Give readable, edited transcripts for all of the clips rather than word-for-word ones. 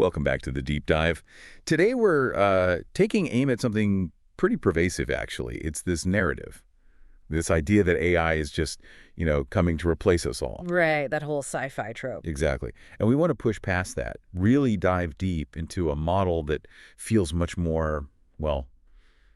Welcome back to the Deep Dive. Today we're taking aim at something pretty pervasive, actually. It's this narrative, this idea that AI is just, coming to replace us all. Right, that whole sci-fi trope. Exactly. And we want to push past that, really dive deep into a model that feels much more, well,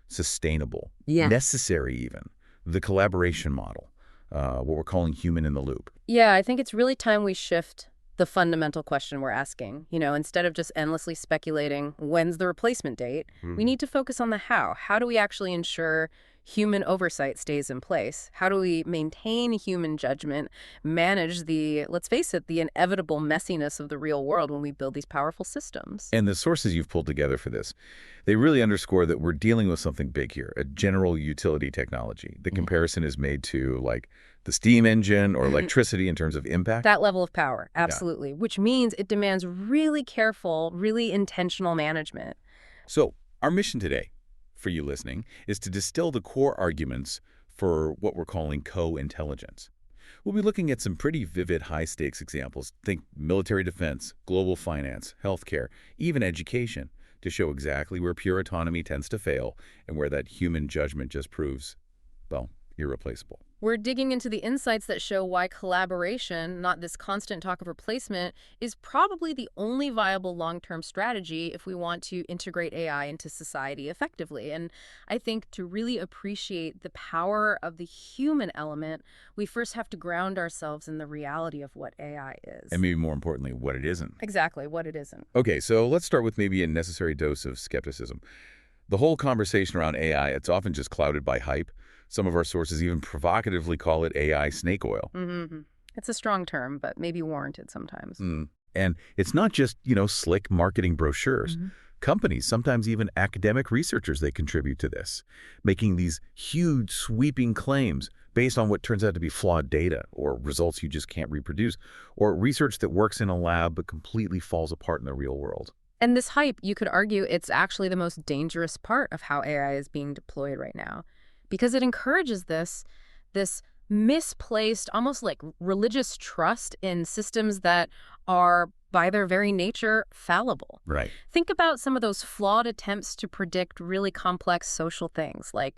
sustainable, necessary even, the collaboration model, what we're calling human in the loop. Yeah, I think it's really time we shift the fundamental question we're asking. Instead of just endlessly speculating when's the replacement date, we need to focus on the how. How do we actually ensure human oversight stays in place? How do we maintain human judgment, manage the, let's face it, the inevitable messiness of the real world when we build these powerful systems? And the sources you've pulled together for this, they really underscore that we're dealing with something big here, a general utility technology. The comparison is made to, like, the steam engine or electricity in terms of impact. That level of power, absolutely, which means it demands really careful, really intentional management. So our mission today, for you listening, is to distill the core arguments for what we're calling co-intelligence. We'll be looking at some pretty vivid high-stakes examples. Think military defense, global finance, healthcare, even education, to show exactly where pure autonomy tends to fail and where that human judgment just proves, well, irreplaceable. We're digging into the insights that show why collaboration, not this constant talk of replacement, is probably the only viable long-term strategy if we want to integrate AI into society effectively. And I think to really appreciate the power of the human element, we first have to ground ourselves in the reality of what AI is. And maybe more importantly, what it isn't. Exactly, what it isn't. Okay, so let's start with maybe a necessary dose of skepticism. The whole conversation around AI, it's often just clouded by hype. Some of our sources even provocatively call it AI snake oil. It's a strong term, but maybe warranted sometimes. And it's not just, slick marketing brochures. Companies, sometimes even academic researchers, they contribute to this, making these huge, sweeping claims based on what turns out to be flawed data or results you just can't reproduce, or research that works in a lab but completely falls apart in the real world. And this hype, you could argue, it's actually the most dangerous part of how AI is being deployed right now, because it encourages this misplaced, almost like religious trust in systems that are, by their very nature, fallible. Right. Think about some of those flawed attempts to predict really complex social things, like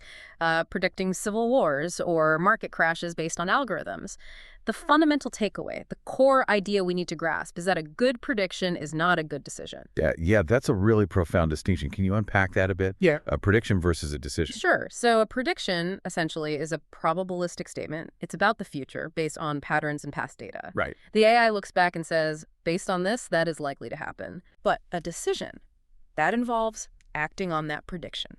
predicting civil wars or market crashes based on algorithms. The fundamental takeaway, the core idea we need to grasp, is that a good prediction is not a good decision. Yeah, that's a really profound distinction. Can you unpack that a bit? Yeah. A prediction versus a decision. Sure. So a prediction, essentially, is a probabilistic statement. It's about the future based on patterns and past data. Right. The AI looks back and says, based on this, that is likely to happen. But a decision, that involves acting on that prediction.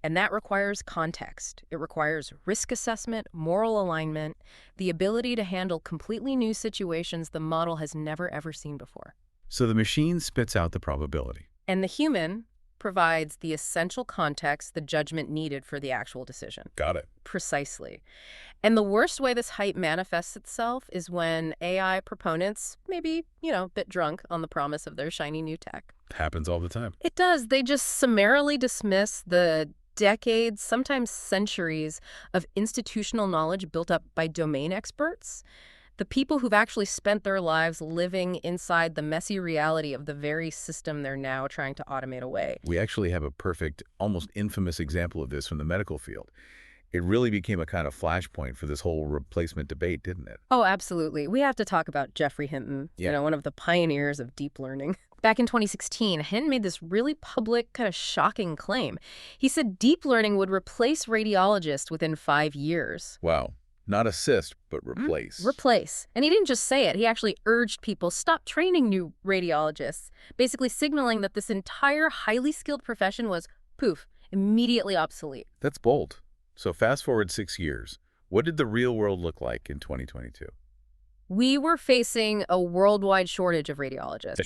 And that requires context. It requires risk assessment, moral alignment, the ability to handle completely new situations the model has never, ever seen before. So the machine spits out the probability. And the human provides the essential context, the judgment needed for the actual decision. Got it. Precisely. And the worst way this hype manifests itself is when AI proponents, maybe, a bit drunk on the promise of their shiny new tech. Happens all the time. It does. They just summarily dismiss the decades, sometimes centuries, of institutional knowledge built up by domain experts. The people who've actually spent their lives living inside the messy reality of the very system they're now trying to automate away. We actually have a perfect, almost infamous example of this from the medical field. It really became a kind of flashpoint for this whole replacement debate, didn't it? Oh, absolutely. We have to talk about Jeffrey Hinton, one of the pioneers of deep learning. Back in 2016, Hinton made this really public, kind of shocking claim. He said deep learning would replace radiologists within 5 years. Wow. Not assist, but replace. Replace. And he didn't just say it. He actually urged people, stop training new radiologists, basically signaling that this entire highly skilled profession was, poof, immediately obsolete. That's bold. So fast forward 6 years. What did the real world look like in 2022? We were facing a worldwide shortage of radiologists.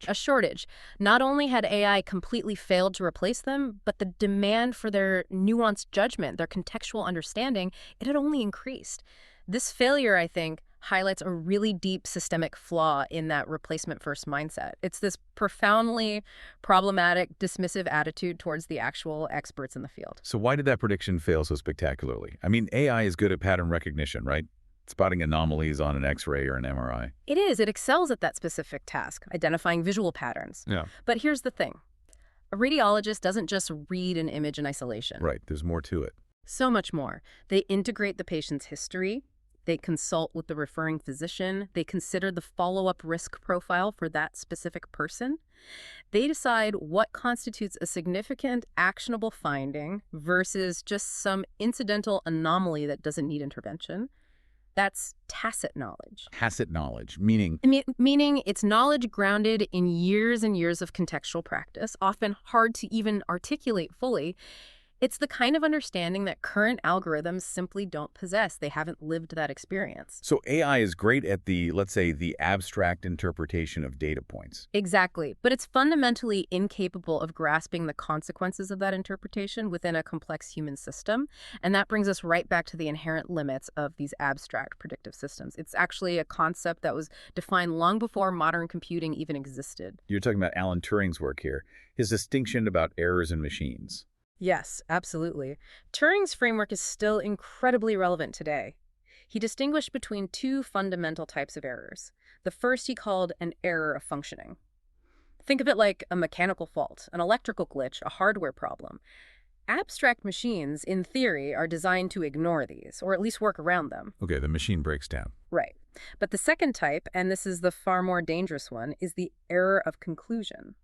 A shortage. Not only had AI completely failed to replace them, but the demand for their nuanced judgment, their contextual understanding, it had only increased. This failure, I think, highlights a really deep systemic flaw in that replacement-first mindset. It's this profoundly problematic, dismissive attitude towards the actual experts in the field. So why did that prediction fail so spectacularly? I mean, AI is good at pattern recognition, right? spotting anomalies on an X-ray or an MRI. It is. It excels at that specific task, identifying visual patterns. Yeah. But here's the thing. A radiologist doesn't just read an image in isolation. Right, there's more to it. So much more. They integrate the patient's history. They consult with the referring physician. They consider the follow-up risk profile for that specific person. They decide what constitutes a significant, actionable finding versus just some incidental anomaly that doesn't need intervention. That's tacit knowledge. Tacit knowledge, meaning Meaning it's knowledge grounded in years and years of contextual practice, often hard to even articulate fully. It's the kind of understanding that current algorithms simply don't possess. They haven't lived that experience. so AI is great at the, let's say, the abstract interpretation of data points. Exactly. But it's fundamentally incapable of grasping the consequences of that interpretation within a complex human system. And that brings us right back to the inherent limits of these abstract predictive systems. It's actually a concept that was defined long before modern computing even existed. You're talking about Alan Turing's work here, his distinction about errors in machines. Yes, absolutely. Turing's framework is still incredibly relevant today. He distinguished between two fundamental types of errors. The first he called an error of functioning. Think of it like a mechanical fault, an electrical glitch, a hardware problem. Abstract machines, in theory, are designed to ignore these, or at least work around them. Okay, the machine breaks down. Right. But the second type, and this is the far more dangerous one, is the error of conclusion.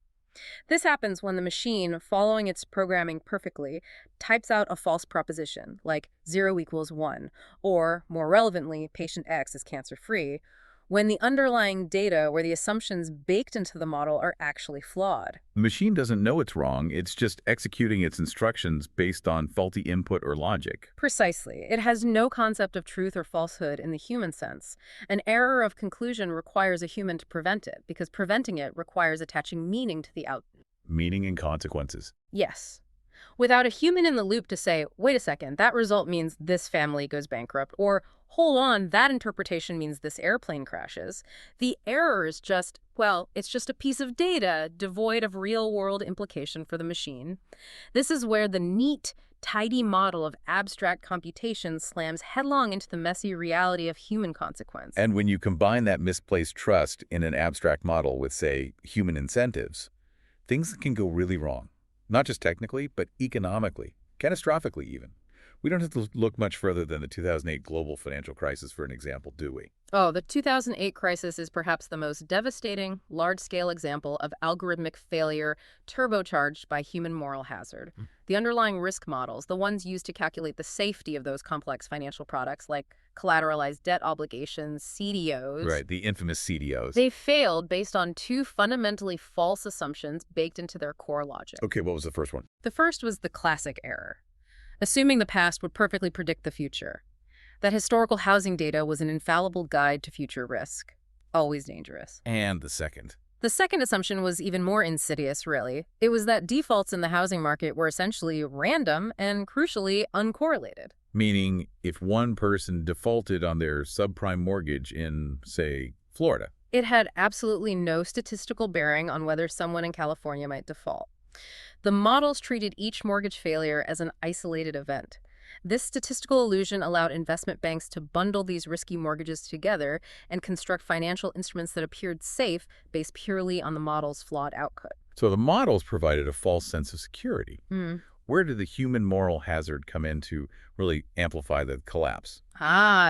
This happens when the machine, following its programming perfectly, types out a false proposition, like 0 equals 1, or, more relevantly, patient X is cancer-free, when the underlying data or the assumptions baked into the model are actually flawed. The machine doesn't know it's wrong, it's just executing its instructions based on faulty input or logic. Precisely. It has no concept of truth or falsehood in the human sense. An error of conclusion requires a human to prevent it, because preventing it requires attaching meaning to the output. Meaning and consequences. Yes. Without a human in the loop to say, wait a second, that result means this family goes bankrupt, or hold on, that interpretation means this airplane crashes, the error is just, well, it's just a piece of data devoid of real-world implication for the machine. This is where the neat, tidy model of abstract computation slams headlong into the messy reality of human consequence. And when you combine that misplaced trust in an abstract model with, say, human incentives, things can go really wrong. Not just technically, but economically, catastrophically even. We don't have to look much further than the 2008 global financial crisis for an example, do we? Oh, the 2008 crisis is perhaps the most devastating, large-scale example of algorithmic failure turbocharged by human moral hazard. The underlying risk models, the ones used to calculate the safety of those complex financial products like collateralized debt obligations, CDOs. Right, the infamous CDOs. They failed based on two fundamentally false assumptions baked into their core logic. Okay, what was the first one? The first was the classic error, assuming the past would perfectly predict the future. That historical housing data was an infallible guide to future risk. Always dangerous. And the second? The second assumption was even more insidious, really. It was that defaults in the housing market were essentially random and, crucially, uncorrelated. Meaning, if one person defaulted on their subprime mortgage in, say, Florida, it had absolutely no statistical bearing on whether someone in California might default. The models treated each mortgage failure as an isolated event. This statistical illusion allowed investment banks to bundle these risky mortgages together and construct financial instruments that appeared safe based purely on the model's flawed output. So the models provided a false sense of security. Where did the human moral hazard come in to really amplify the collapse?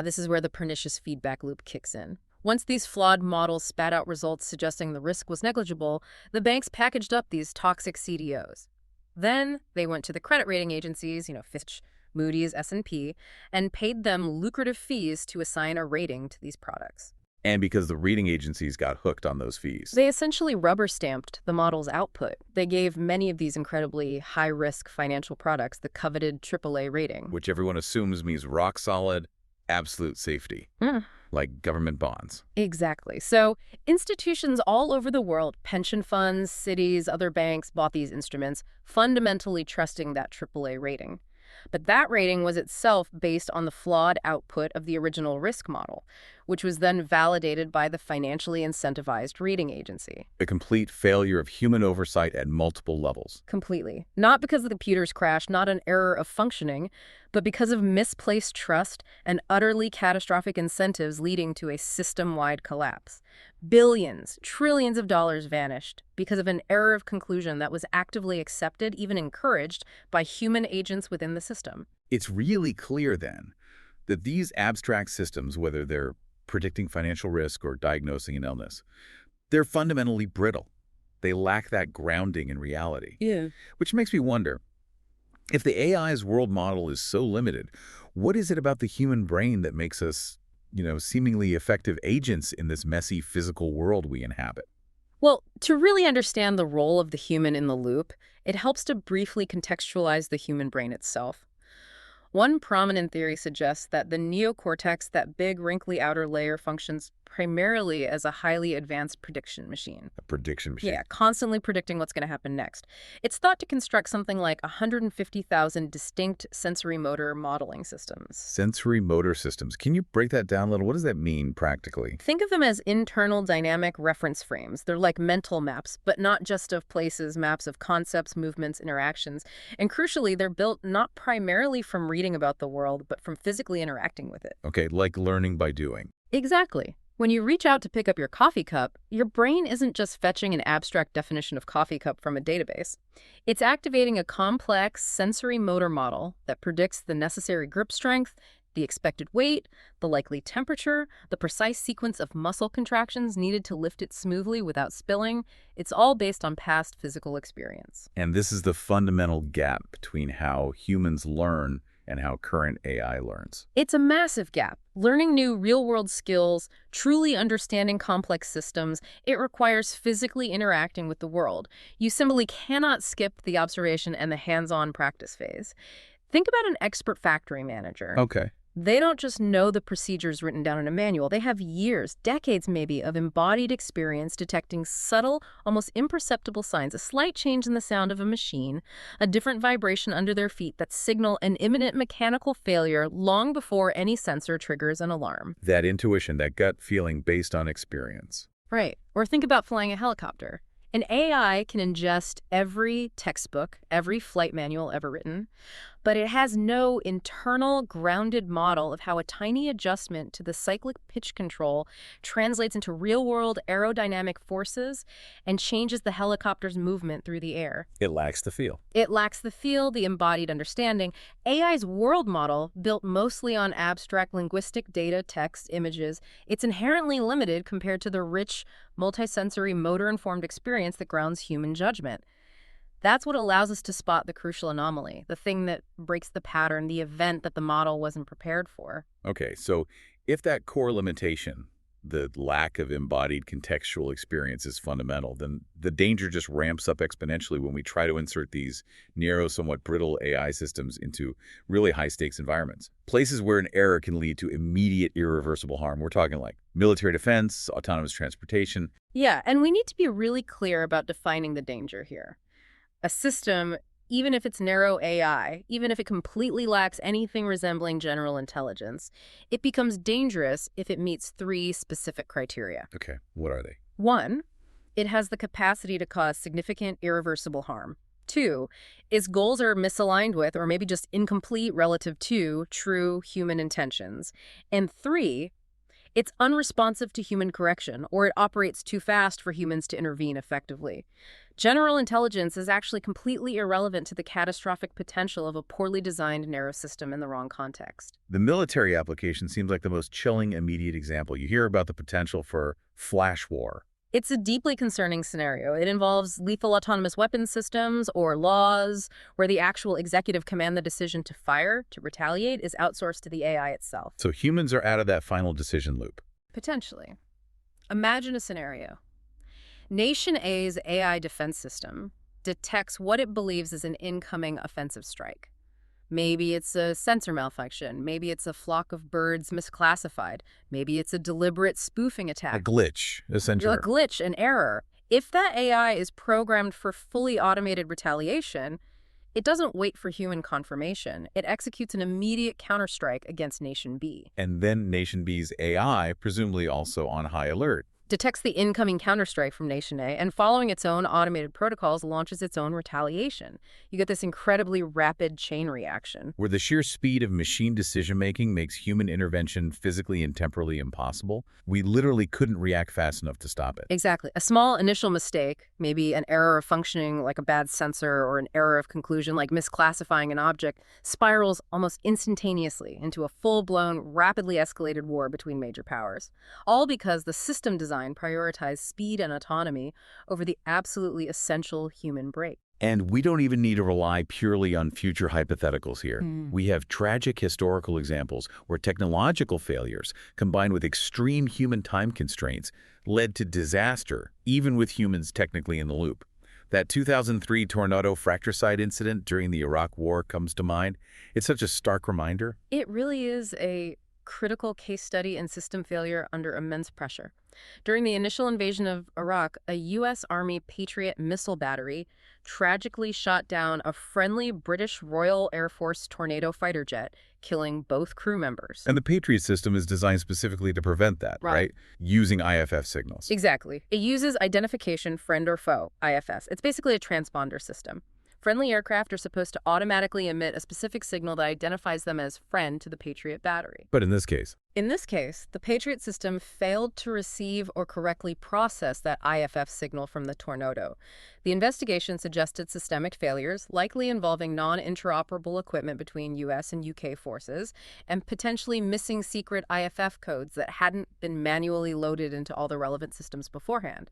This is where the pernicious feedback loop kicks in. Once these flawed models spat out results suggesting the risk was negligible, the banks packaged up these toxic CDOs. Then they went to the credit rating agencies, Fitch, Moody's, S&P, and paid them lucrative fees to assign a rating to these products. And because the rating agencies got hooked on those fees. They essentially rubber-stamped the model's output. They gave many of these incredibly high-risk financial products the coveted AAA rating. Which everyone assumes means rock-solid, absolute safety. Like government bonds. Exactly. So institutions all over the world, pension funds, cities, other banks, bought these instruments, fundamentally trusting that AAA rating. But that rating was itself based on the flawed output of the original risk model, which was then validated by the financially incentivized rating agency. A complete failure of human oversight at multiple levels. Completely. Not because the computers crashed, not an error of functioning, but because of misplaced trust and utterly catastrophic incentives leading to a system-wide collapse. Billions, trillions of dollars vanished because of an error of conclusion that was actively accepted, even encouraged, by human agents within the system. It's really clear, then, that these abstract systems, whether they're predicting financial risk or diagnosing an illness, they're fundamentally brittle. They lack that grounding in reality. Yeah. Which makes me wonder, if the AI's world model is so limited, what is it about the human brain that makes us, seemingly effective agents in this messy physical world we inhabit? Well, to really understand the role of the human in the loop, it helps to briefly contextualize the human brain itself. One prominent theory suggests that the neocortex, that big, wrinkly outer layer, functions primarily as a highly advanced prediction machine. A prediction machine. Yeah, constantly predicting what's going to happen next. It's thought to construct something like 150,000 distinct sensory motor modeling systems. Sensory motor systems. Can you break that down a little? What does that mean practically? Think of them as internal dynamic reference frames. They're like mental maps, but not just of places, maps of concepts, movements, interactions. And crucially, they're built not primarily from reading about the world, but from physically interacting with it. Okay, like learning by doing. Exactly. When you reach out to pick up your coffee cup, your brain isn't just fetching an abstract definition of coffee cup from a database. It's activating a complex sensory motor model that predicts the necessary grip strength, the expected weight, the likely temperature, the precise sequence of muscle contractions needed to lift it smoothly without spilling. It's all based on past physical experience. And this is the fundamental gap between how humans learn and how current AI learns. It's a massive gap. Learning new real-world skills, truly understanding complex systems, it requires physically interacting with the world. You simply cannot skip the observation and the hands-on practice phase. Think about an expert factory manager. Okay. They don't just know the procedures written down in a manual. They have years, decades maybe, of embodied experience detecting subtle, almost imperceptible signs, a slight change in the sound of a machine, a different vibration under their feet that signal an imminent mechanical failure long before any sensor triggers an alarm. That intuition, that gut feeling based on experience. Right. Or think about flying a helicopter. An AI can ingest every textbook, every flight manual ever written, but it has no internal, grounded model of how a tiny adjustment to the cyclic pitch control translates into real-world aerodynamic forces and changes the helicopter's movement through the air. It lacks the feel. It lacks the feel, the embodied understanding. AI's world model, built mostly on abstract linguistic data, text, images, it's inherently limited compared to the rich, multisensory, motor-informed experience that grounds human judgment. That's what allows us to spot the crucial anomaly, the thing that breaks the pattern, the event that the model wasn't prepared for. Okay, so if that core limitation, the lack of embodied contextual experience, is fundamental, then the danger just ramps up exponentially when we try to insert these narrow, somewhat brittle AI systems into really high-stakes environments. Places where an error can lead to immediate, irreversible harm. We're talking like military defense, autonomous transportation. Yeah, and we need to be really clear about defining the danger here. A system, even if it's narrow AI, even if it completely lacks anything resembling general intelligence, it becomes dangerous if it meets 3 specific criteria. Okay, what are they? 1, it has the capacity to cause significant irreversible harm. 2, its goals are misaligned with, or maybe just incomplete relative to, true human intentions. And 3, it's unresponsive to human correction, or it operates too fast for humans to intervene effectively. General intelligence is actually completely irrelevant to the catastrophic potential of a poorly designed narrow system in the wrong context. The military application seems like the most chilling immediate example. You hear about the potential for flash war. It's a deeply concerning scenario. It involves lethal autonomous weapons systems or laws where the actual executive command the decision to fire, to retaliate, is outsourced to the AI itself. So humans are out of that final decision loop. Potentially. Imagine a scenario. Nation A's AI defense system detects what it believes is an incoming offensive strike. Maybe it's a sensor malfunction. Maybe it's a flock of birds misclassified. Maybe it's a deliberate spoofing attack. A glitch, essentially. A glitch, an error. If that AI is programmed for fully automated retaliation, It doesn't wait for human confirmation. It executes an immediate counterstrike against Nation B. And then Nation B's AI, presumably also on high alert. Detects the incoming counterstrike from Nation A, and following its own automated protocols, launches its own retaliation. You get this incredibly rapid chain reaction. Where the sheer speed of machine decision-making makes human intervention physically and temporally impossible, we literally couldn't react fast enough to stop it. Exactly. A small initial mistake, maybe an error of functioning like a bad sensor or an error of conclusion like misclassifying an object, spirals almost instantaneously into a full-blown, rapidly escalated war between major powers. All because the system design prioritized speed and autonomy over the absolutely essential human brake. And we don't even need to rely purely on future hypotheticals here. We have tragic historical examples where technological failures, combined with extreme human time constraints, led to disaster, even with humans technically in the loop. That 2003 tornado fratricide incident during the Iraq War comes to mind. It's such a stark reminder. It really is a critical case study in system failure under immense pressure. During the initial invasion of Iraq, a U.S. Army Patriot missile battery tragically shot down a friendly British Royal Air Force Tornado fighter jet, killing both crew members. And the Patriot system is designed specifically to prevent that, right? Using IFF signals. Exactly. It uses identification friend or foe, IFS. It's basically a transponder system. Friendly aircraft are supposed to automatically emit a specific signal that identifies them as friend to the Patriot battery. But in this case, the Patriot system failed to receive or correctly process that IFF signal from the tornado. The investigation suggested systemic failures, likely involving non-interoperable equipment between U.S. and U.K. forces, and potentially missing secret IFF codes that hadn't been manually loaded into all the relevant systems beforehand.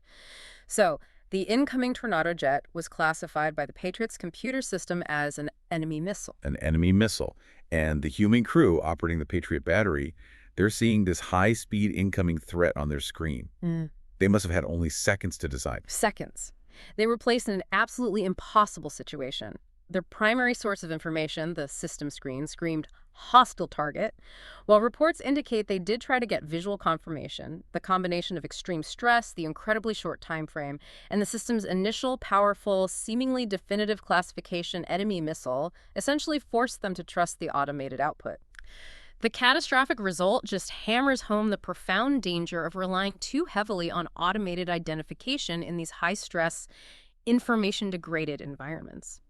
So, the incoming Tornado jet was classified by the Patriot's computer system as an enemy missile. An enemy missile. And the human crew operating the Patriot battery, they're seeing this high-speed incoming threat on their screen. They must have had only seconds to decide. Seconds. They were placed in an absolutely impossible situation. Their primary source of information, the system screen, screamed hostile target. While reports indicate they did try to get visual confirmation, the combination of extreme stress, the incredibly short time frame, and the system's initial powerful, seemingly definitive classification enemy missile essentially forced them to trust the automated output. The catastrophic result just hammers home the profound danger of relying too heavily on automated identification in these high-stress, information-degraded environments.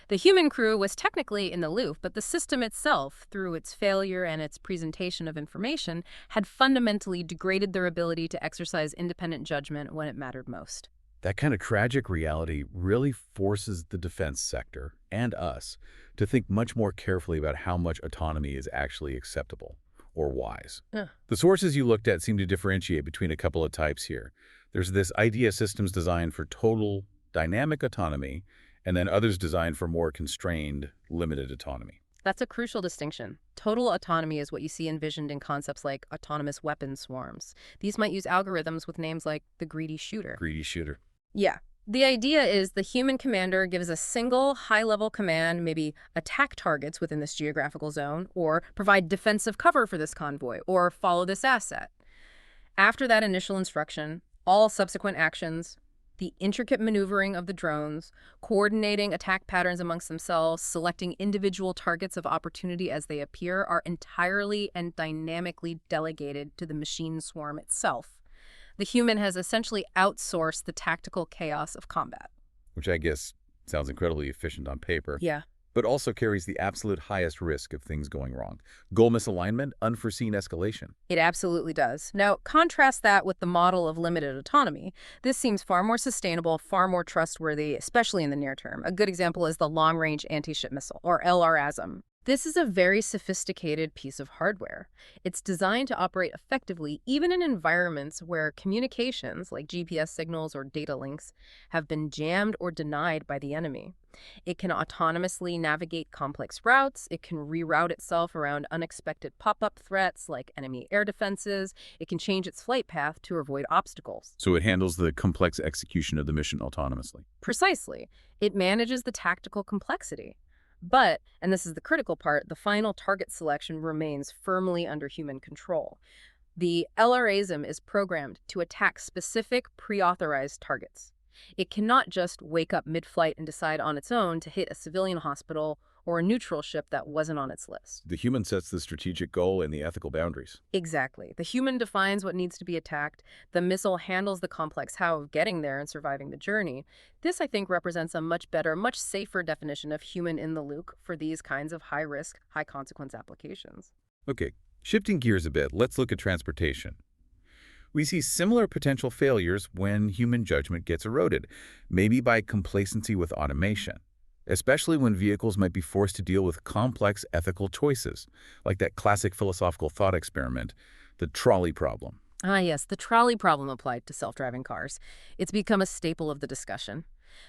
The human crew was technically in the loop, but the system itself, through its failure and its presentation of information, had fundamentally degraded their ability to exercise independent judgment when it mattered most. That kind of tragic reality really forces the defense sector, and us, to think much more carefully about how much autonomy is actually acceptable or wise. The sources you looked at seem to differentiate between a couple of types here. There's this idea systems designed for total dynamic autonomy, and then others designed for more constrained, limited autonomy. That's a crucial distinction. Total autonomy is what you see envisioned in concepts like autonomous weapon swarms. These might use algorithms with names like the greedy shooter. Greedy shooter. Yeah. The idea is the human commander gives a single high-level command, maybe attack targets within this geographical zone, or provide defensive cover for this convoy, or follow this asset. After that initial instruction, all subsequent actions, the intricate maneuvering of the drones, coordinating attack patterns amongst themselves, selecting individual targets of opportunity as they appear, are entirely and dynamically delegated to the machine swarm itself. The human has essentially outsourced the tactical chaos of combat. Which I guess sounds incredibly efficient on paper. Yeah. But also carries the absolute highest risk of things going wrong. Goal misalignment, unforeseen escalation. It absolutely does. Now, contrast that with the model of limited autonomy. This seems far more sustainable, far more trustworthy, especially in the near term. A good example is the Long-Range Anti-Ship Missile, or LRASM. This is a very sophisticated piece of hardware. It's designed to operate effectively even in environments where communications, like GPS signals or data links, have been jammed or denied by the enemy. It can autonomously navigate complex routes. It can reroute itself around unexpected pop-up threats like enemy air defenses. It can change its flight path to avoid obstacles. So it handles the complex execution of the mission autonomously. Precisely. It manages the tactical complexity. But, and this is the critical part, the final target selection remains firmly under human control. The LRASM is programmed to attack specific pre-authorized targets. It cannot just wake up mid-flight and decide on its own to hit a civilian hospital or a neutral ship that wasn't on its list. The human sets the strategic goal and the ethical boundaries. Exactly. The human defines what needs to be attacked. The missile handles the complex how of getting there and surviving the journey. This, I think, represents a much better, much safer definition of human in the loop for these kinds of high-risk, high-consequence applications. Okay, shifting gears a bit, let's look at transportation. We see similar potential failures when human judgment gets eroded, maybe by complacency with automation, especially when vehicles might be forced to deal with complex ethical choices, like that classic philosophical thought experiment, the trolley problem. Ah, yes, the trolley problem applied to self-driving cars. It's become a staple of the discussion.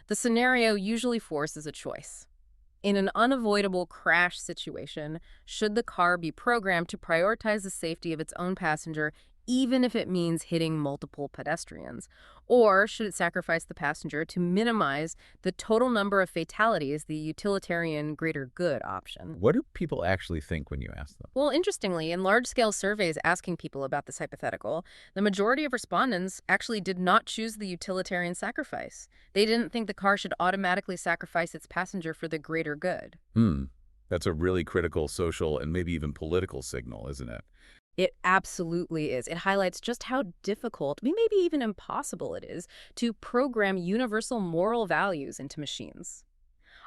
The scenario usually forces a choice. In an unavoidable crash situation, should the car be programmed to prioritize the safety of its own passenger, even if it means hitting multiple pedestrians? Or should it sacrifice the passenger to minimize the total number of fatalities, the utilitarian greater good option? What do people actually think when you ask them? Well, interestingly, in large-scale surveys asking people about this hypothetical, the majority of respondents actually did not choose the utilitarian sacrifice. They didn't think the car should automatically sacrifice its passenger for the greater good. That's a really critical social and maybe even political signal, isn't it? It absolutely is. It highlights just how difficult, maybe even impossible it is, to program universal moral values into machines.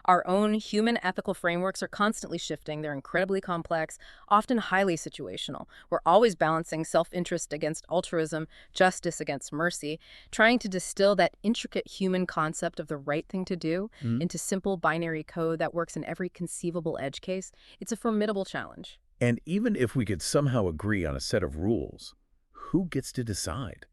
Our own human ethical frameworks are constantly shifting. They're incredibly complex, often highly situational. We're always balancing self-interest against altruism, justice against mercy, trying to distill that intricate human concept of the right thing to do into simple binary code that works in every conceivable edge case. It's a formidable challenge. And even if we could somehow agree on a set of rules, who gets to decide?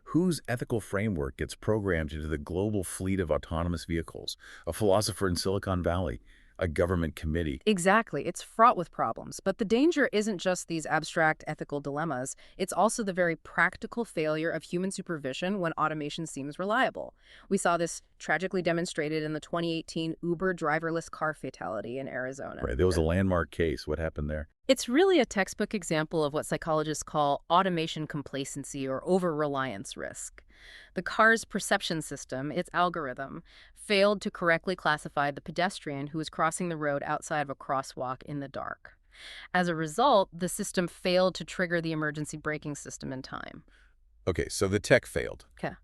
Whose ethical framework gets programmed into the global fleet of autonomous vehicles? A philosopher in Silicon Valley? A government committee? Exactly. It's fraught with problems. But the danger isn't just these abstract ethical dilemmas. It's also the very practical failure of human supervision when automation seems reliable. We saw this tragically demonstrated in the 2018 Uber driverless car fatality in Arizona. Right, there was a landmark case. What happened there? It's really a textbook example of what psychologists call automation complacency or over-reliance risk. The car's perception system, its algorithm, failed to correctly classify the pedestrian who was crossing the road outside of a crosswalk in the dark. As a result, the system failed to trigger the emergency braking system in time. Okay, so the tech failed. Okay.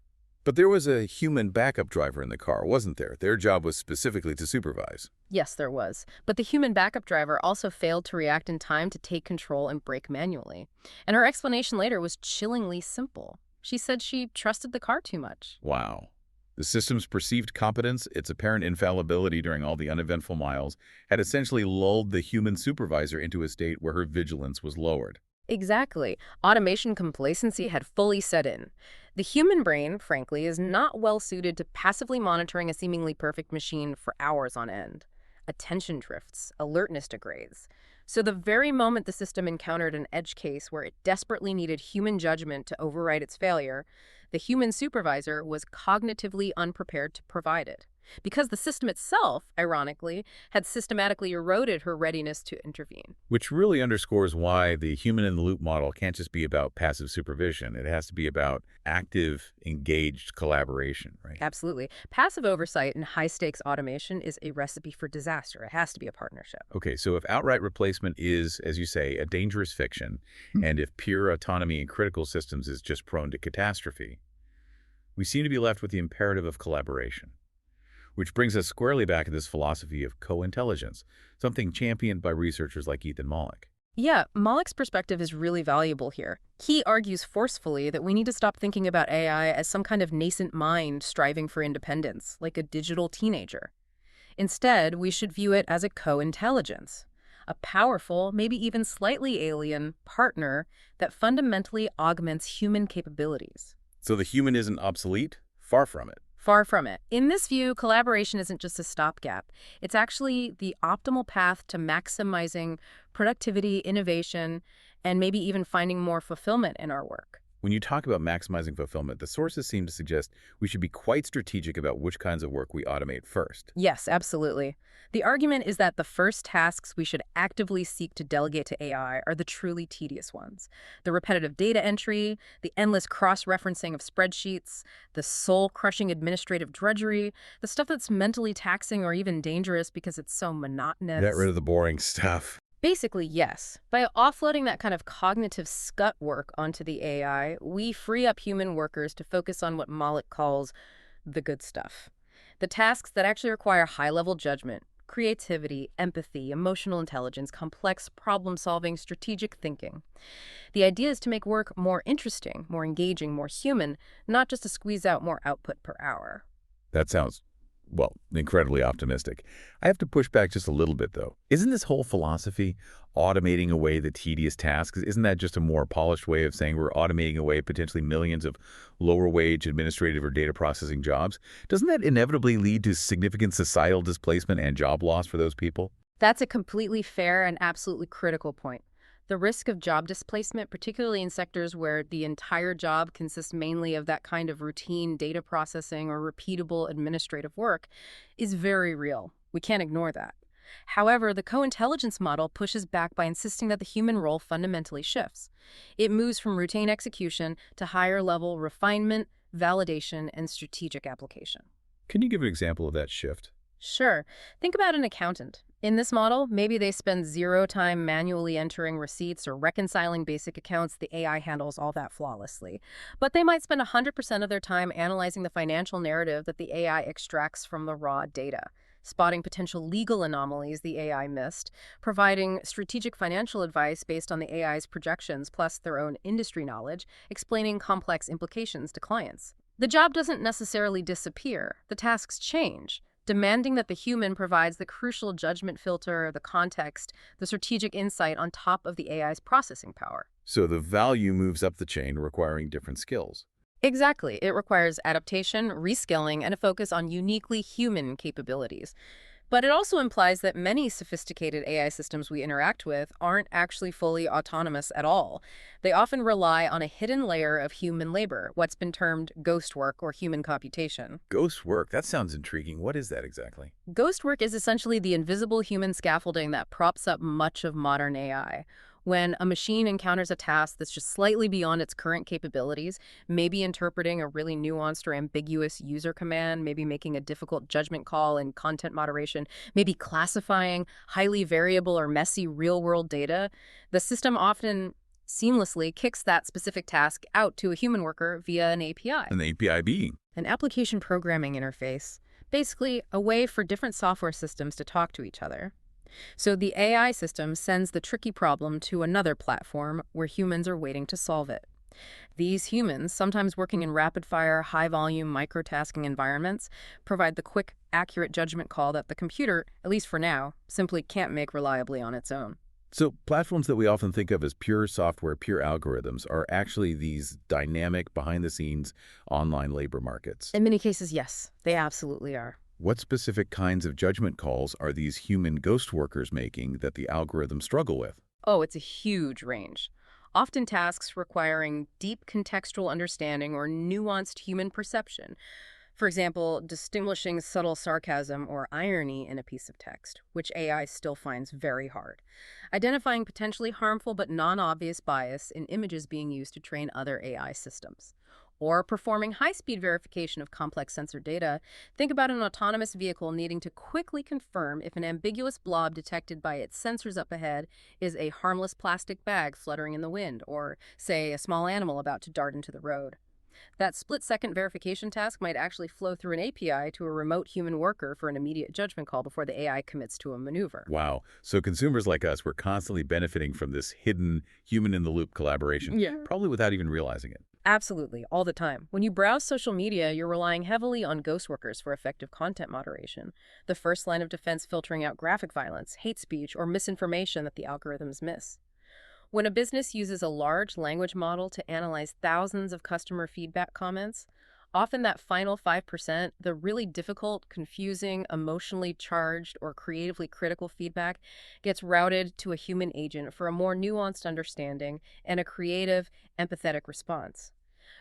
But there was a human backup driver in the car, wasn't there? Their job was specifically to supervise. Yes, there was. But the human backup driver also failed to react in time to take control and brake manually. And her explanation later was chillingly simple. She said she trusted the car too much. Wow. The system's perceived competence, its apparent infallibility during all the uneventful miles, had essentially lulled the human supervisor into a state where her vigilance was lowered. Exactly. Automation complacency had fully set in. The human brain, frankly, is not well suited to passively monitoring a seemingly perfect machine for hours on end. Attention drifts, alertness degrades. So the very moment the system encountered an edge case where it desperately needed human judgment to override its failure, the human supervisor was cognitively unprepared to provide it. Because the system itself, ironically, had systematically eroded her readiness to intervene. Which really underscores why the human-in-the-loop model can't just be about passive supervision. It has to be about active, engaged collaboration, right? Absolutely. Passive oversight in high-stakes automation is a recipe for disaster. It has to be a partnership. Okay, so if outright replacement is, as you say, a dangerous fiction, and if pure autonomy in critical systems is just prone to catastrophe, we seem to be left with the imperative of collaboration. Which brings us squarely back to this philosophy of co-intelligence, something championed by researchers like Ethan Mollick. Yeah, Malick's perspective is really valuable here. He argues forcefully that we need to stop thinking about AI as some kind of nascent mind striving for independence, like a digital teenager. Instead, we should view it as a co-intelligence, a powerful, maybe even slightly alien, partner that fundamentally augments human capabilities. So the human isn't obsolete? Far from it. Far from it. In this view, collaboration isn't just a stopgap. It's actually the optimal path to maximizing productivity, innovation, and maybe even finding more fulfillment in our work. When you talk about maximizing fulfillment, the sources seem to suggest we should be quite strategic about which kinds of work we automate first. Yes, absolutely. The argument is that the first tasks we should actively seek to delegate to AI are the truly tedious ones. The repetitive data entry, the endless cross-referencing of spreadsheets, the soul-crushing administrative drudgery, the stuff that's mentally taxing or even dangerous because it's so Get rid monotonous. of the boring stuff. Basically, yes. By offloading that kind of cognitive scut work onto the AI, we free up human workers to focus on what Malik calls the good stuff. The tasks that actually require high-level judgment, creativity, empathy, emotional intelligence, complex problem-solving, strategic thinking. The idea is to make work more interesting, more engaging, more human, not just to squeeze out more output per hour. That sounds, well, incredibly optimistic. I have to push back just a little bit, though. Isn't this whole philosophy automating away the tedious tasks? Isn't that just a more polished way of saying we're automating away potentially millions of lower-wage administrative or data processing jobs? Doesn't that inevitably lead to significant societal displacement and job loss for those people? That's a completely fair and absolutely critical point. The risk of job displacement, particularly in sectors where the entire job consists mainly of that kind of routine data processing or repeatable administrative work, is very real. We can't ignore that. However, the co-intelligence model pushes back by insisting that the human role fundamentally shifts. It moves from routine execution to higher-level refinement, validation, and strategic application. Can you give an example of that shift? Sure. Think about an accountant. In this model, maybe they spend zero time manually entering receipts or reconciling basic accounts. The AI handles all that flawlessly. But they might spend 100% of their time analyzing the financial narrative that the AI extracts from the raw data, spotting potential legal anomalies the AI missed, providing strategic financial advice based on the AI's projections plus their own industry knowledge, explaining complex implications to clients. The job doesn't necessarily disappear. The tasks change, demanding that the human provides the crucial judgment filter, the context, the strategic insight on top of the AI's processing power. So the value moves up the chain, requiring different skills. Exactly. It requires adaptation, reskilling, and a focus on uniquely human capabilities. But it also implies that many sophisticated AI systems we interact with aren't actually fully autonomous at all. They often rely on a hidden layer of human labor, what's been termed ghost work or human computation. Ghost work, that sounds intriguing. What is that exactly? Ghost work is essentially the invisible human scaffolding that props up much of modern AI. When a machine encounters a task that's just slightly beyond its current capabilities, maybe interpreting a really nuanced or ambiguous user command, maybe making a difficult judgment call in content moderation, maybe classifying highly variable or messy real-world data, the system often seamlessly kicks that specific task out to a human worker via an API. An API being. An application programming interface, basically a way for different software systems to talk to each other. So the AI system sends the tricky problem to another platform where humans are waiting to solve it. These humans, sometimes working in rapid-fire, high-volume, microtasking environments, provide the quick, accurate judgment call that the computer, at least for now, simply can't make reliably on its own. So platforms that we often think of as pure software, pure algorithms, are actually these dynamic, behind-the-scenes online labor markets. In many cases, yes, they absolutely are. What specific kinds of judgment calls are these human ghost workers making that the algorithms struggle with? Oh, it's a huge range. Often tasks requiring deep contextual understanding or nuanced human perception. For example, distinguishing subtle sarcasm or irony in a piece of text, which AI still finds very hard. Identifying potentially harmful but non-obvious bias in images being used to train other AI systems. Or performing high-speed verification of complex sensor data. Think about an autonomous vehicle needing to quickly confirm if an ambiguous blob detected by its sensors up ahead is a harmless plastic bag fluttering in the wind, or, say, a small animal about to dart into the road. That split-second verification task might actually flow through an API to a remote human worker for an immediate judgment call before the AI commits to a maneuver. Wow. So consumers like us, we're constantly benefiting from this hidden human-in-the-loop collaboration, Yeah. probably without even realizing it. Absolutely, all the time. When you browse social media, you're relying heavily on ghost workers for effective content moderation, the first line of defense filtering out graphic violence, hate speech, or misinformation that the algorithms miss. When a business uses a large language model to analyze thousands of customer feedback comments, Often that final 5%, the really difficult, confusing, emotionally charged, or creatively critical feedback, gets routed to a human agent for a more nuanced understanding and a creative, empathetic response.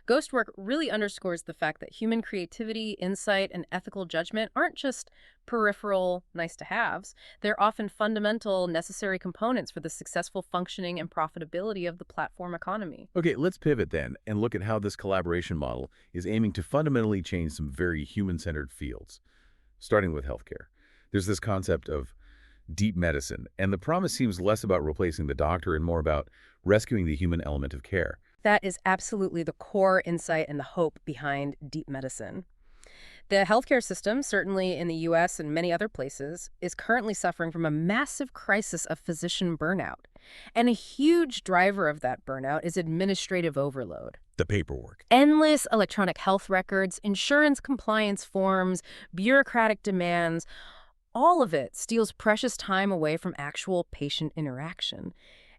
Ghost work really underscores the fact that human creativity, insight, and ethical judgment aren't just peripheral nice to haves. They're often fundamental, necessary components for the successful functioning and profitability of the platform economy. Okay, let's pivot then and look at how this collaboration model is aiming to fundamentally change some very human-centered fields, starting with healthcare. There's this concept of deep medicine, and the promise seems less about replacing the doctor and more about rescuing the human element of care. That is absolutely the core insight and the hope behind deep medicine. The healthcare system, certainly in the US and many other places, is currently suffering from a massive crisis of physician burnout. And a huge driver of that burnout is administrative overload. The paperwork. Endless electronic health records, insurance compliance forms, bureaucratic demands, all of it steals precious time away from actual patient interaction.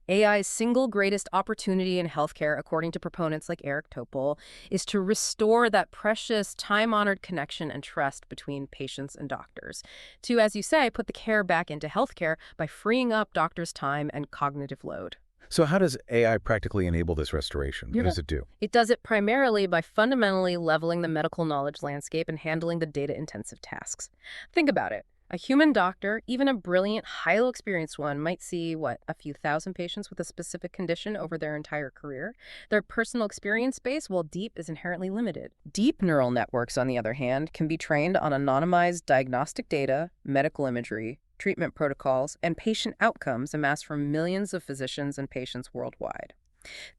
AI's single greatest opportunity in healthcare, according to proponents like Eric Topol, is to restore that precious, time-honored connection and trust between patients and doctors. To, as you say, put the care back into healthcare by freeing up doctors' time and cognitive load. So how does AI practically enable this restoration? What does it do? It does it primarily by fundamentally leveling the medical knowledge landscape and handling the data-intensive tasks. Think about it. A human doctor, even a brilliant, highly experienced one, might see, a few thousand patients with a specific condition over their entire career. Their personal experience base, while deep, is inherently limited. Deep neural networks, on the other hand, can be trained on anonymized diagnostic data, medical imagery, treatment protocols, and patient outcomes amassed from millions of physicians and patients worldwide.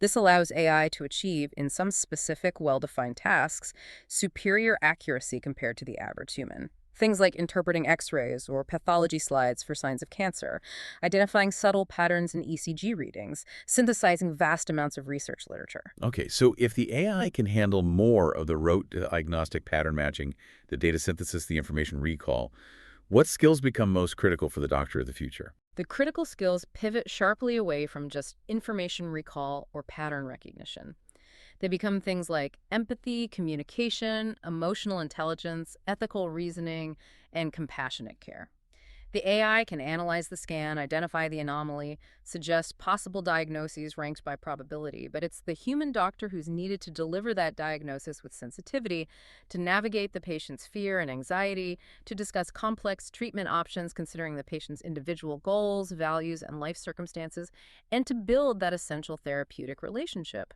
This allows AI to achieve, in some specific, well-defined tasks, superior accuracy compared to the average human. Things like interpreting X-rays or pathology slides for signs of cancer, identifying subtle patterns in ECG readings, synthesizing vast amounts of research literature. Okay, so if the AI can handle more of the rote diagnostic pattern matching, the data synthesis, the information recall, what skills become most critical for the doctor of the future? The critical skills pivot sharply away from just information recall or pattern recognition. They become things like empathy, communication, emotional intelligence, ethical reasoning, and compassionate care. The AI can analyze the scan, identify the anomaly, suggest possible diagnoses ranked by probability, but it's the human doctor who's needed to deliver that diagnosis with sensitivity, to navigate the patient's fear and anxiety, to discuss complex treatment options considering the patient's individual goals, values, and life circumstances, and to build that essential therapeutic relationship.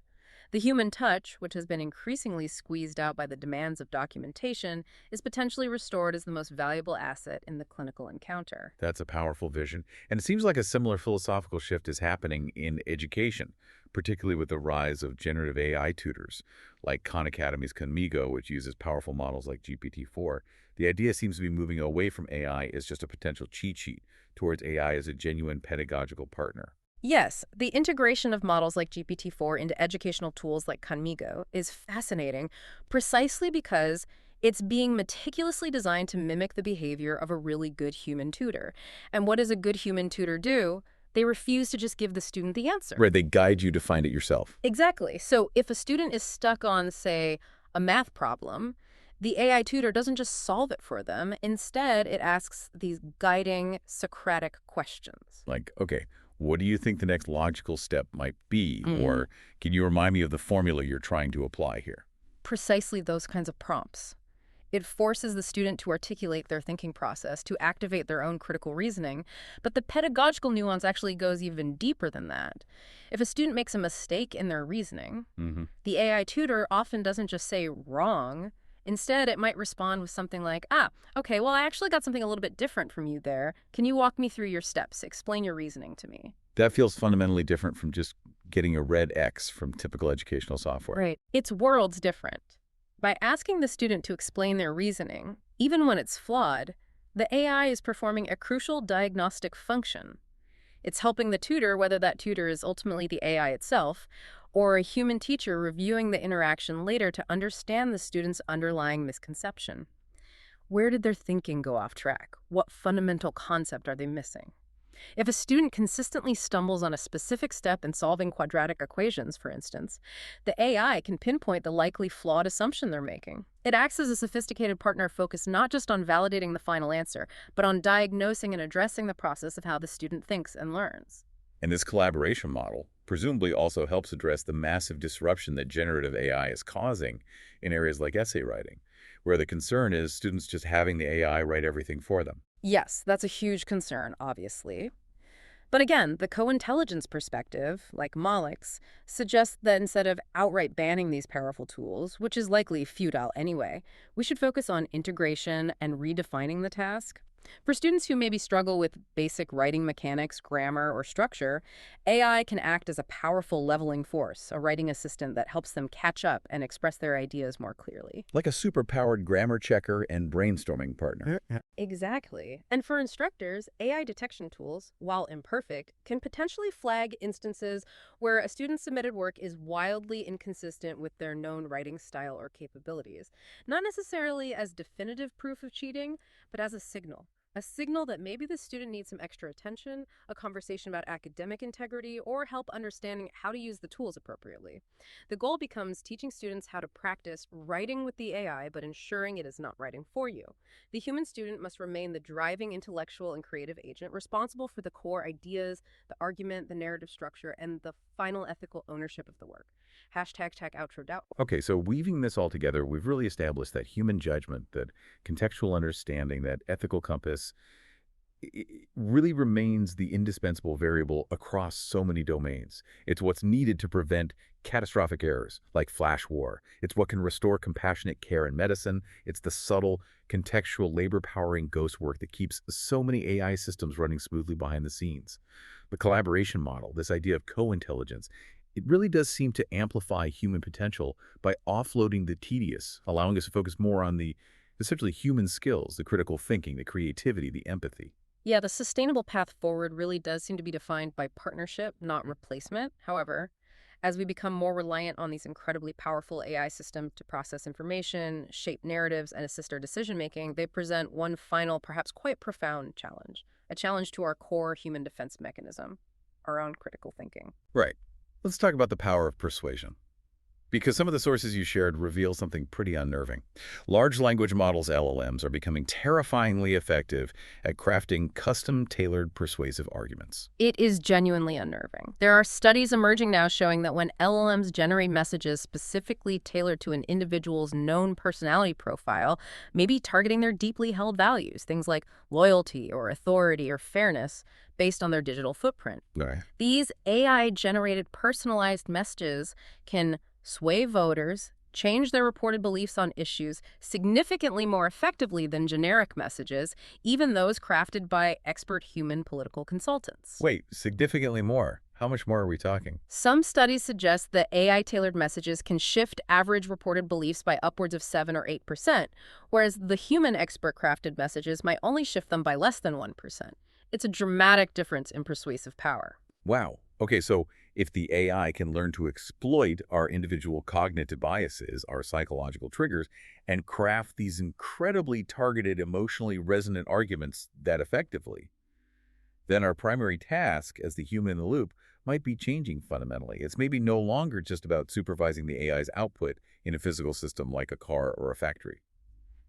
The human touch, which has been increasingly squeezed out by the demands of documentation, is potentially restored as the most valuable asset in the clinical encounter. That's a powerful vision. And it seems like a similar philosophical shift is happening in education, particularly with the rise of generative AI tutors, like Khan Academy's Conmigo, which uses powerful models like GPT-4. The idea seems to be moving away from AI as just a potential cheat sheet towards AI as a genuine pedagogical partner. Yes, the integration of models like GPT-4 into educational tools like Conmigo is fascinating precisely because it's being meticulously designed to mimic the behavior of a really good human tutor. And what does a good human tutor do? They refuse to just give the student the answer. Right, they guide you to find it yourself. Exactly. So if a student is stuck on, say, a math problem, the AI tutor doesn't just solve it for them. Instead, it asks these guiding Socratic questions. Like, okay, what do you think the next logical step might be? Mm. Or can you remind me of the formula you're trying to apply here? Precisely those kinds of prompts. It forces the student to articulate their thinking process, to activate their own critical reasoning, but the pedagogical nuance actually goes even deeper than that. If a student makes a mistake in their reasoning, the AI tutor often doesn't just say wrong. Instead, it might respond with something like, okay, well, I actually got something a little bit different from you there. Can you walk me through your steps? Explain your reasoning to me. That feels fundamentally different from just getting a red X from typical educational software. Right. It's worlds different. By asking the student to explain their reasoning, even when it's flawed, the AI is performing a crucial diagnostic function. It's helping the tutor, whether that tutor is ultimately the AI itself, or a human teacher reviewing the interaction later to understand the student's underlying misconception. Where did their thinking go off track? What fundamental concept are they missing? If a student consistently stumbles on a specific step in solving quadratic equations, for instance, the AI can pinpoint the likely flawed assumption they're making. It acts as a sophisticated partner focused not just on validating the final answer, but on diagnosing and addressing the process of how the student thinks and learns. And this collaboration model presumably also helps address the massive disruption that generative AI is causing in areas like essay writing, where the concern is students just having the AI write everything for them. Yes, that's a huge concern, obviously. But again, the co-intelligence perspective, like Malik's, suggests that instead of outright banning these powerful tools, which is likely futile anyway, we should focus on integration and redefining the task. For students who maybe struggle with basic writing mechanics, grammar, or structure, AI can act as a powerful leveling force, a writing assistant that helps them catch up and express their ideas more clearly. Like a superpowered grammar checker and brainstorming partner. Exactly. And for instructors, AI detection tools, while imperfect, can potentially flag instances where a student's submitted work is wildly inconsistent with their known writing style or capabilities. Not necessarily as definitive proof of cheating, but as a signal. A signal that maybe the student needs some extra attention, a conversation about academic integrity, or help understanding how to use the tools appropriately. The goal becomes teaching students how to practice writing with the AI, but ensuring it is not writing for you. The human student must remain the driving intellectual and creative agent responsible for the core ideas, the argument, the narrative structure, and the final ethical ownership of the work. Hashtag tech outro doubt. Okay, so weaving this all together, we've really established that human judgment, that contextual understanding, that ethical compass really remains the indispensable variable across so many domains. It's what's needed to prevent catastrophic errors like flash war. It's what can restore compassionate care in medicine. It's the subtle, contextual, labor-powering ghost work that keeps so many AI systems running smoothly behind the scenes. The collaboration model, this idea of co-intelligence, it really does seem to amplify human potential by offloading the tedious, allowing us to focus more on the essentially human skills, the critical thinking, the creativity, the empathy. Yeah, the sustainable path forward really does seem to be defined by partnership, not replacement. However, as we become more reliant on these incredibly powerful AI systems to process information, shape narratives, and assist our decision-making, they present one final, perhaps quite profound challenge, a challenge to our core human defense mechanism, our own critical thinking. Right. Let's talk about the power of persuasion, because some of the sources you shared reveal something pretty unnerving. Large language models, LLMs, are becoming terrifyingly effective at crafting custom-tailored persuasive arguments. It is genuinely unnerving. There are studies emerging now showing that when LLMs generate messages specifically tailored to an individual's known personality profile, maybe targeting their deeply held values, things like loyalty or authority or fairness, based on their digital footprint. Right. These AI-generated personalized messages can sway voters, change their reported beliefs on issues significantly more effectively than generic messages, even those crafted by expert human political consultants. Wait, significantly more? How much more are we talking? Some studies suggest that AI-tailored messages can shift average reported beliefs by upwards of 7 or 8%, whereas the human expert-crafted messages might only shift them by less than 1%. It's a dramatic difference in persuasive power. Wow. Okay, so if the AI can learn to exploit our individual cognitive biases, our psychological triggers, and craft these incredibly targeted, emotionally resonant arguments that effectively, then our primary task as the human in the loop might be changing fundamentally. It's maybe no longer just about supervising the AI's output in a physical system like a car or a factory.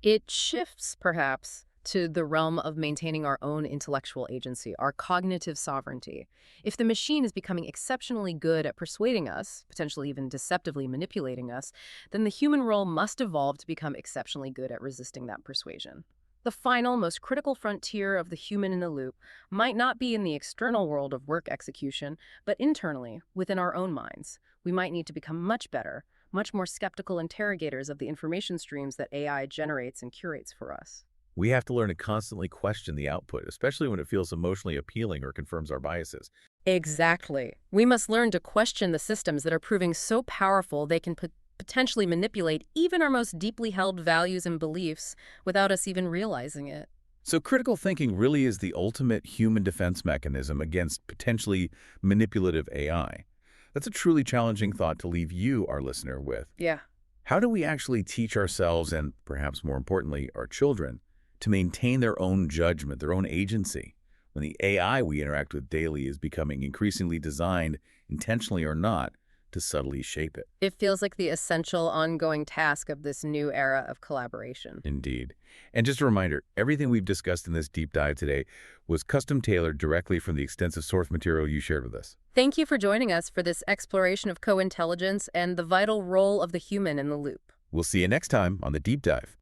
It shifts, perhaps, to the realm of maintaining our own intellectual agency, our cognitive sovereignty. If the machine is becoming exceptionally good at persuading us, potentially even deceptively manipulating us, then the human role must evolve to become exceptionally good at resisting that persuasion. The final, most critical frontier of the human in the loop might not be in the external world of work execution, but internally, within our own minds. We might need to become much better, much more skeptical interrogators of the information streams that AI generates and curates for us. We have to learn to constantly question the output, especially when it feels emotionally appealing or confirms our biases. Exactly. We must learn to question the systems that are proving so powerful they can potentially manipulate even our most deeply held values and beliefs without us even realizing it. So critical thinking really is the ultimate human defense mechanism against potentially manipulative AI. That's a truly challenging thought to leave you, our listener, with. Yeah. How do we actually teach ourselves and, perhaps more importantly, our children to maintain their own judgment, their own agency, when the AI we interact with daily is becoming increasingly designed, intentionally or not, to subtly shape it. It feels like the essential ongoing task of this new era of collaboration. Indeed. And just a reminder, everything we've discussed in this deep dive today was custom tailored directly from the extensive source material you shared with us. Thank you for joining us for this exploration of co-intelligence and the vital role of the human in the loop. We'll see you next time on the deep dive.